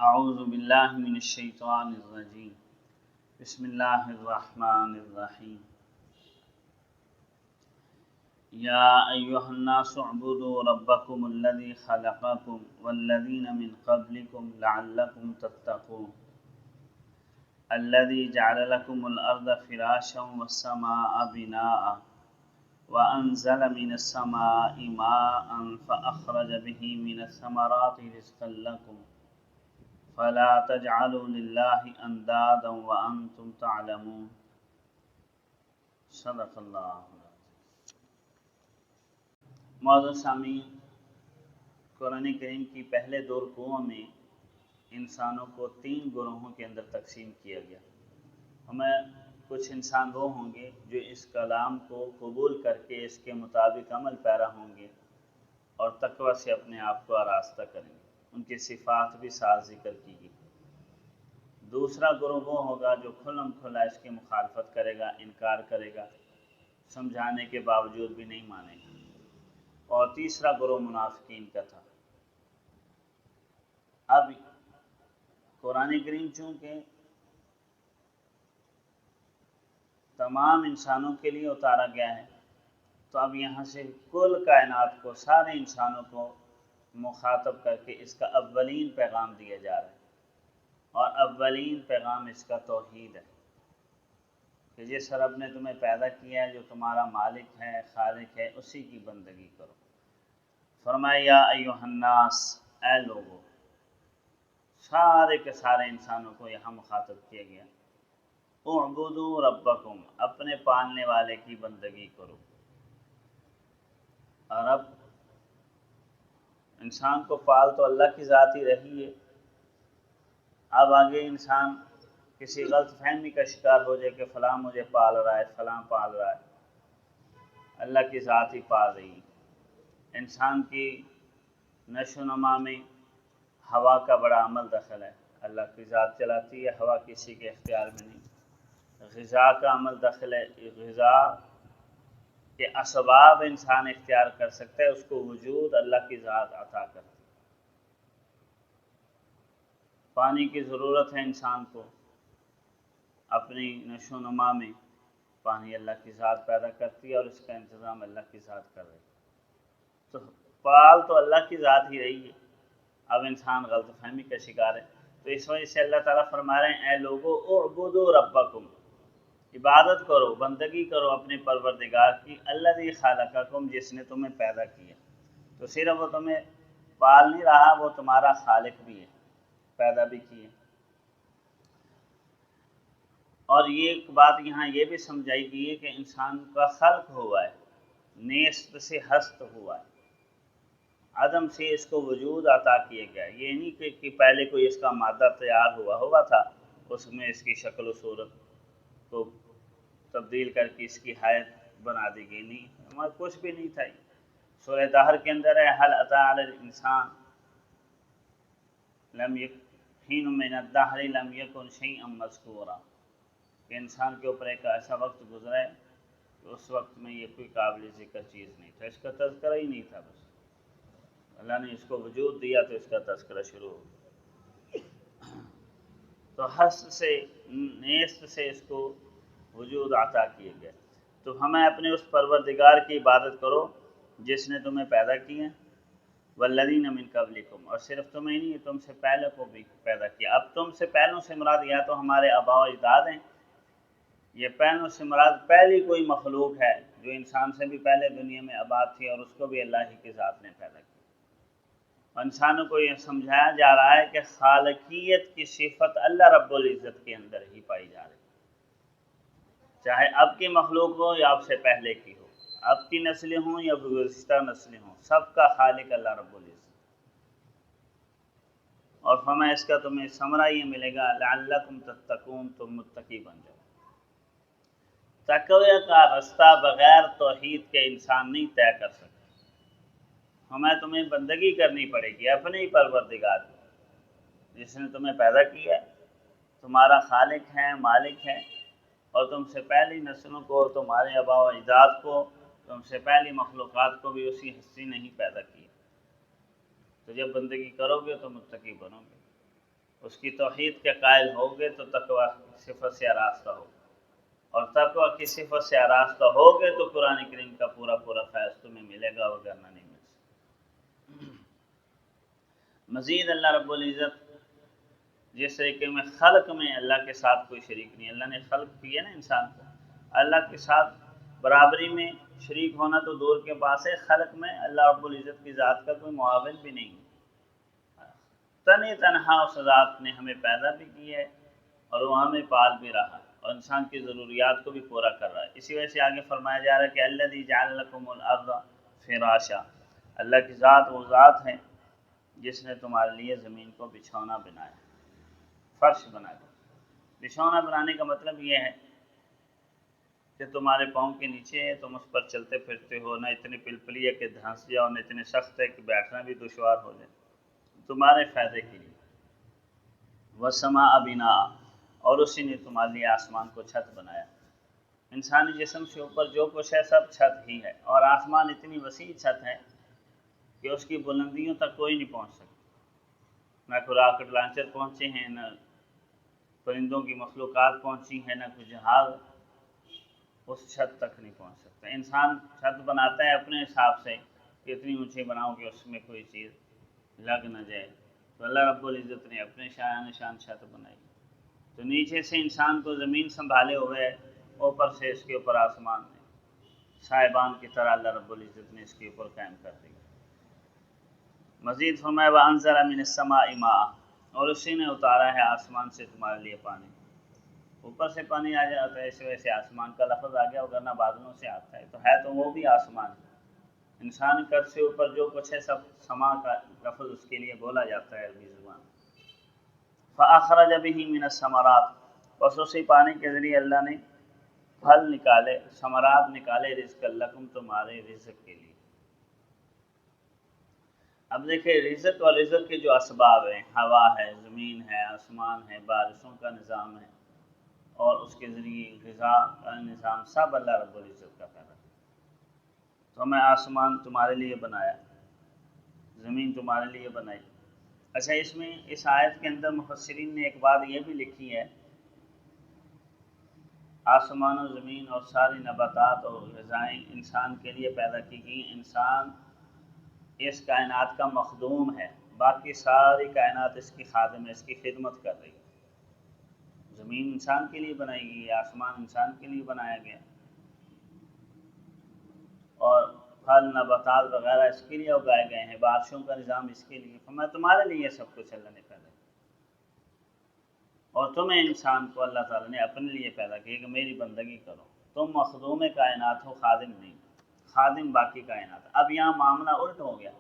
اعوذ باللہ من الشیطان الرجیم بسم اللہ الرحمن الرحیم یا ایہا الناس اعبدوا ربکم الذی خلقکم والذین من قبلکم لعلکم تتقون الذی جعل لکم الارض فراشا والسماء بناء وانزل من السماء ماء فاخرج به من الثمرات رزقا لکم فلا تجعلوا للہ اندادا وانتم تعلمون صدق اللہ. معزز سامعین، قرآن کریم کی پہلے دو رکوعوں میں انسانوں کو 3 گروہوں کے اندر تقسیم کیا گیا. ہمیں کچھ انسان وہ ہوں گے جو اس کلام کو قبول کر کے اس کے مطابق عمل پیرا ہوں گے اور تقوی سے اپنے آپ کو آراستہ کریں گے. ان کی صفات بھی ساتھ ذکر کی گئی. دوسرا گروہ وہ ہوگا جو کھلم کھلا اس کی مخالفت کرے گا، انکار کرے گا، سمجھانے کے باوجود بھی نہیں مانے گا. اور تیسرا گروہ منافقین کا تھا. اب قرآن کریم چونکہ تمام انسانوں کے لیے اتارا گیا ہے تو اب یہاں سے کل کائنات کو، سارے انسانوں کو مخاطب کر کے اس کا اولین پیغام دیا جا رہا ہے. اور اولین پیغام اس کا توحید ہے کہ جس رب نے تمہیں پیدا کیا ہے، جو تمہارا مالک ہے، خالق ہے، اسی کی بندگی کرو. فرمایا یا ایھا الناس، اے لوگو، سارے کے سارے انسانوں کو یہاں مخاطب کیا گیا. اعبدوا ربکم، اپنے پالنے والے کی بندگی کرو. اور اب انسان کو پال تو اللہ کی ذات ہی رہی ہے. اب آگے انسان کسی غلط فہمی کا شکار ہو جائے کہ فلاں مجھے پال رہا ہے، فلاں پال رہا ہے. اللہ کی ذات ہی پال رہی. انسان کی نشو و نما میں ہوا کا بڑا عمل دخل ہے. اللہ کی ذات چلاتی ہے، ہوا کسی کے اختیار میں نہیں. غذا کا عمل دخل ہے. غذا کے اسباب انسان اختیار کر سکتا ہے، اس کو وجود اللہ کی ذات عطا کرتی. پانی کی ضرورت ہے انسان کو، اپنی نشو و نما میں پانی اللہ کی ذات پیدا کرتی ہے اور اس کا انتظام اللہ کی ذات کر رہی ہے. تو پال تو اللہ کی ذات ہی رہی ہے. اب انسان غلط فہمی کا شکار ہے. تو اس وجہ سے اللہ تعالیٰ فرما رہے ہیں اے لوگو اعبدوا ربکم، عبادت کرو، بندگی کرو اپنے پروردگار کی، الذی خلقکم، جس نے تمہیں پیدا کیا. تو صرف وہ تمہیں پال نہیں رہا، وہ تمہارا خالق بھی ہے، پیدا بھی کیے. اور یہ ایک بات یہاں یہ بھی سمجھائی گئی ہے کہ انسان کا خلق ہوا ہے، نیست سے ہست ہوا ہے، عدم سے اس کو وجود عطا کیا گیا. یہ نہیں کہ پہلے کوئی اس کا مادہ تیار ہوا تھا، اس میں اس کی شکل و صورت کو تبدیل کر کے اس کی حیت بنا دی گئی. نہیں، ہمارا کچھ بھی نہیں تھا. سورہ دہر کے اندر ہے هل اتى على الانسان لم حین من الدہر لم یکن شیئا مذکورا، کہ انسان کے اوپر ایک ایسا وقت گزرا ہے کہ اس وقت میں یہ کوئی قابل ذکر چیز نہیں تھا، اس کا تذکرہ ہی نہیں تھا. بس اللہ نے اس کو وجود دیا تو اس کا تذکرہ شروع ہو. تو ہست سے، نیست سے اس کو وجود عطا کیے گئے. تو ہمیں اپنے اس پروردگار کی عبادت کرو جس نے تمہیں پیدا کیا، والذین من قبلکم، اور صرف تمہیں نہیں، تم سے پہلے کو بھی پیدا کیا. اب تم سے پہلوں سے مراد یا تو ہمارے آباء و اجداد ہیں، یہ پہلوں سے مراد پہلی کوئی مخلوق ہے جو انسان سے بھی پہلے دنیا میں آباد تھی اور اس کو بھی اللہ ہی کی ذات نے پیدا کیا. انسانوں کو یہ سمجھایا جا رہا ہے کہ خالقیت کی صفت اللہ رب العزت کے اندر ہی پائی جا رہی ہے، چاہے اب کی مخلوق ہو یا اب سے پہلے کی ہو، اب کی نسلیں ہوں یا گزشتہ نسلیں ہوں، سب کا خالق اللہ رب العزت. اور فرمایا اس کا تمہیں ثمرہ یہ ملے گا لعلکم تتقون، تم متقی بن جاؤ. تقوی کا رستہ بغیر توحید کے انسان نہیں طے کر سکتا. ہمیں تمہیں بندگی کرنی پڑے گی اپنے ہی پروردگار کی، جس نے تمہیں پیدا کیا ہے، تمہارا خالق ہے، مالک ہے، اور تم سے پہلی نسلوں کو، تمہارے آباء و اجداد کو، تم سے پہلی مخلوقات کو بھی اسی ہستی نے ہی پیدا کیا. تو جب بندگی کرو گے تو متقی بنو گے. اس کی توحید کے قائل ہوگے تو تقوی کی صفت سے آراستہ ہو، اور تقوی کی صفت سے آراستہ ہوگے تو قرآن کریم کا پورا پورا فیض تمہیں ملے گا، وگرنہ نہیں مل سکتا۔ مزید اللہ رب العزت جس طریقے میں خلق میں اللہ کے ساتھ کوئی شریک نہیں، اللہ نے خلق کیا نا انسان کو، اللہ کے ساتھ برابری میں شریک ہونا تو دور کے پاس ہے، خلق میں اللہ رب العزت کی ذات کا کوئی معاون بھی نہیں ہے۔ تنہا اس ذات نے ہمیں پیدا بھی کیا ہے اور وہ ہمیں پال بھی رہا ہے اور انسان کی ضروریات کو بھی پورا کر رہا ہے۔ اسی وجہ سے آگے فرمایا جا رہا ہے کہ الذی جعل لکم الارض فراشا، اللہ کی ذات وہ ذات ہے جس نے تمہارے لیے زمین کو بچھونا بنایا، فرش بنا دیا۔ بچھونا بنانے کا مطلب یہ ہے کہ تمہارے پاؤں کے نیچے ہے، تم اس پر چلتے پھرتے ہو، نہ اتنی پلپلی ہے کہ دھنس جاؤ، نہ اتنے سخت ہے کہ بیٹھنا بھی دشوار ہو جائے، تمہارے فائدے کے لیے۔ وَالسَّمَاءَ بِنَاءً، اور اسی نے تمہارے لیے آسمان کو چھت بنایا۔ انسانی جسم سے اوپر جو کچھ ہے سب چھت ہی ہے، اور آسمان اتنی وسیع چھت ہے کہ اس کی بلندیوں تک کوئی نہیں پہنچ سکتا، نہ کوئی راکٹ لانچر پہنچے ہیں، نہ پرندوں کی مخلوقات پہنچی ہیں، نہ کوئی جہاز اس چھت تک نہیں پہنچ سکتا۔ انسان چھت بناتا ہے اپنے حساب سے کہ اتنی اونچی بناؤ کہ اس میں کوئی چیز لگ نہ جائے، تو اللہ رب العزت نے اپنے شان چھت بنائی۔ تو نیچے سے انسان کو زمین سنبھالے ہوئے ہے، اوپر سے اس کے اوپر آسمان ہے، صاحبان کی طرح اللہ رب العزت نے اس کے اوپر قائم کر دیا۔ مزید فرمایا وَأَنزَلَ مِنَ السَّمَاءِ مَاءً، اور اسی نے اتارا ہے آسمان سے تمہارے لیے پانی۔ اوپر سے پانی آ جاتا ہے، اس وجہ سے آسمان کا لفظ آ گیا، وگرنہ بادلوں سے آتا ہے، تو ہے تو وہ بھی آسمان ہے۔ انسان قد سے اوپر جو کچھ ہے سب سما کا لفظ اس کے لیے بولا جاتا ہے عربی زبان۔ فَأَخْرَجَ بِهِ مِنَ الثَّمَرَاتِ، بس اسی پانی کے ذریعے اللہ نے پھل نکالے، ثمرات نکالے، رزق لکم، تمہارے رزق کے لیے۔ اب دیکھیں رزق اور رزق کے جو اسباب ہیں، ہوا ہے، زمین ہے، آسمان ہے، بارشوں کا نظام ہے، اور اس کے ذریعے غذا کا نظام، سب اللہ رب العزت کا پیدا ہے۔ تو ہمیں آسمان تمہارے لیے بنایا، زمین تمہارے لیے بنائی۔ اچھا، اس میں اس آیت کے اندر مفسرین نے ایک بات یہ بھی لکھی ہے، آسمان و زمین اور ساری نباتات اور غذائیں انسان کے لیے پیدا کی گئی، انسان اس کائنات کا مخدوم ہے، باقی ساری کائنات اس کی خادم ہے، اس کی خدمت کر رہی ہے۔ زمین انسان کے لیے بنائی گئی ہے، آسمان انسان کے لیے بنایا گیا، اور پھل نباتات وغیرہ اس کے لیے اگائے گئے ہیں، بارشوں کا نظام اس کے لیے، میں تمہارے لیے سب کچھ اللہ نے پیدا کیا، اور تمہیں انسان کو اللہ تعالیٰ نے اپنے لیے پیدا کیا کہ میری بندگی کرو۔ تم مخدوم کائنات ہو، خادم نہیں، خادم باقی کائنات۔ اب یہاں معاملہ الٹ ہو گیا،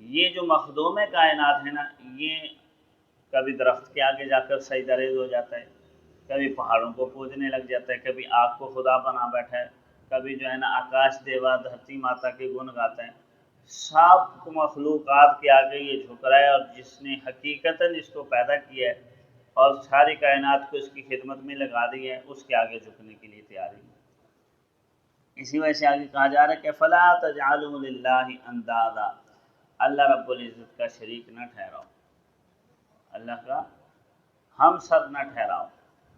یہ جو مخدوم کائنات ہے نا، یہ کبھی درخت کے آگے جا کر سجدہ ریز ہو جاتا ہے، کبھی پہاڑوں کو پوجنے لگ جاتا ہے، کبھی آگ کو خدا بنا بیٹھا ہے، کبھی جو ہے نا آکاش دیوا دھرتی ماتا کے گن گاتا ہے۔ سب مخلوقات کے آگے یہ جھک رہا ہے، اور جس نے حقیقتاً اس کو پیدا کیا ہے اور ساری کائنات کو اس کی خدمت میں لگا دی ہے، اس کے آگے جھکنے کے لیے تیاری ہے۔ اسی وجہ سے آگے کہا جا رہا ہے کہ فَلَا تَجْعَلُوا لِلَّهِ أَنْدَادًا، اللہ رب العزت کا شریک نہ ٹھہراؤ، اللہ کا ہم سر نہ ٹھہراؤ،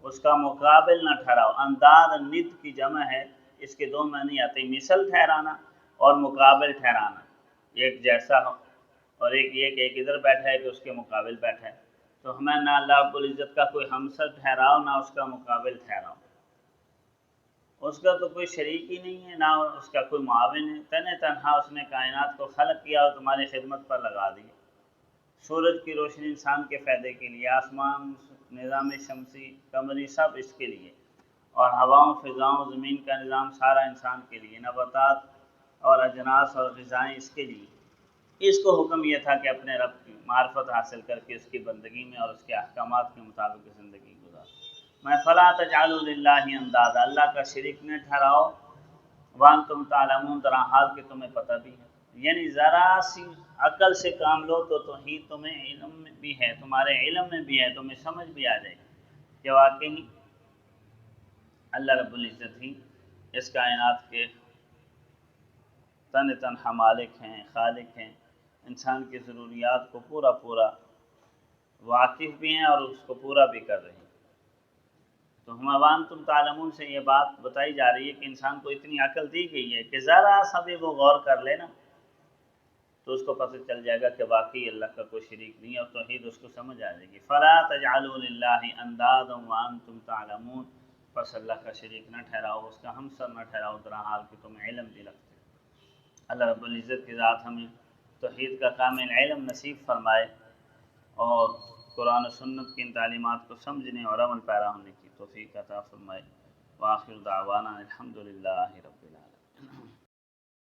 اس کا مقابل نہ ٹھہراؤ۔ انداد ند کی جمع ہے، اس کے دو معنی آتے ہیں، مثل ٹھہرانا اور مقابل ٹھہرانا، ایک جیسا ہو، اور ایک یہ کہ ایک ادھر بیٹھا ہے کہ اس کے مقابل بیٹھا ہے، تو ہمیں نہ اللہ رب العزت کا کوئی ہمسر ٹھہراؤ، نہ اس کا مقابل ٹھہراؤ۔ اس کا تو کوئی شریک ہی نہیں ہے، نہ اس کا کوئی معاون ہے، تنہا اس نے کائنات کو خلق کیا اور تمہاری خدمت پر لگا دی۔ سورج کی روشنی انسان کے فائدے کے لیے، آسمان، نظام شمسی، قمری، سب اس کے لیے، اور ہواؤں، فضاؤں، زمین کا نظام سارا انسان کے لیے، نباتات اور اجناس اور غذائیں اس کے لیے۔ اس کو حکم یہ تھا کہ اپنے رب کی معرفت حاصل کر کے اس کی بندگی میں اور اس کے احکامات کے مطابق زندگی گزار۔ میں فَلَا تَجْعَلُوا لِلَّهِ أَنْدَادًا، اللہ کا شریک نہ ٹھہراؤ، وَأَنْتُمْ تَعْلَمُونَ، درا حال کہ تمہیں پتہ بھی ہے، یعنی ذرا سی عقل سے کام لو تو توحید تمہیں علم میں بھی ہے، تمہارے علم میں بھی ہے، تمہیں سمجھ بھی آ جائے کہ واقعی اللہ رب العزت ہی اس کائنات کے تنہا مالک ہیں، خالق ہیں، انسان کی ضروریات کو پورا واقف بھی ہیں اور اس کو پورا بھی کر رہے ہیں۔ تو ہم وان تم تعلمون سے یہ بات بتائی جا رہی ہے کہ انسان کو اتنی عقل دی گئی ہے کہ ذرا سا بھی وہ غور کر لے نا تو اس کو پتہ چل جائے گا کہ واقعی اللہ کا کوئی شریک نہیں ہے، اور توحید اس کو سمجھ آ جائے گی۔ فلا تجعلوا للہ اندادا وانتم تعلمون، پس اللہ کا شریک نہ ٹھہراؤ، اس کا ہمسر نہ ٹھہراؤ در حال کہ تم علم بھی رکھتے ہو۔ اللہ رب العزت کی ذات ہمیں توحید کا کامل علم نصیب فرمائے اور قرآن و سنت کی ان تعلیمات کو سمجھنے اور عمل پیرا ہونے کی توفیق عطا فرمائے۔ وآخر دعوانا الحمد للہ رب العالمین۔